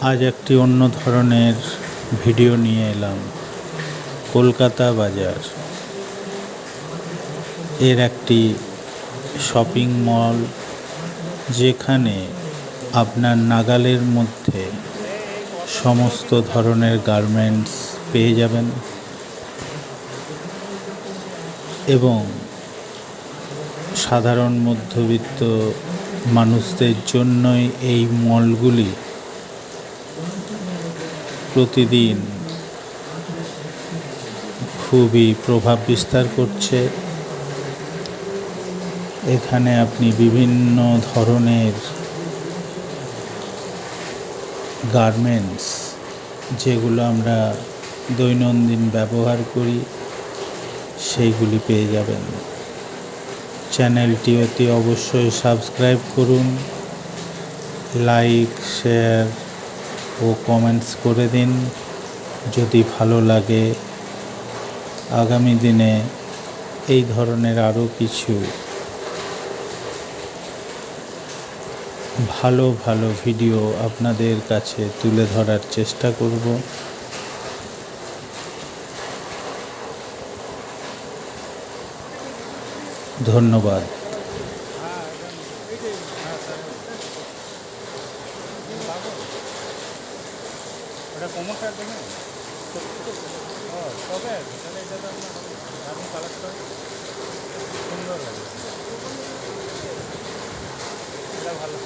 আজ একটি অন্য ধরনের ভিডিও নিয়ে এলাম। কলকাতা বাজার এর একটি শপিং মল, যেখানে আপনার নাগালের মধ্যে সমস্ত ধরনের গার্মেন্টস পেয়ে যাবেন এবং সাধারণ মধ্যবিত্ত মানুষদের জন্যই এই মলগুলি প্রতিদিন খুবই প্রভাব বিস্তার করছে। এখানে আপনি বিভিন্ন ধরনের গার্মেন্টস, যেগুলো আমরা দৈনন্দিন ব্যবহার করি, সেইগুলি পেয়ে যাবেন। চ্যানেলটি অতি অবশ্যই সাবস্ক্রাইব করুন, লাইক, শেয়ার ও কমেন্টস করে দিন যদি ভালো লাগে। আগামী দিনে এই ধরনের আরও কিছু ভালো ভালো ভিডিও আপনাদের কাছে তুলে ধরার চেষ্টা করব। ধন্যবাদ। সুন্দর লাগে, এটা ভালো।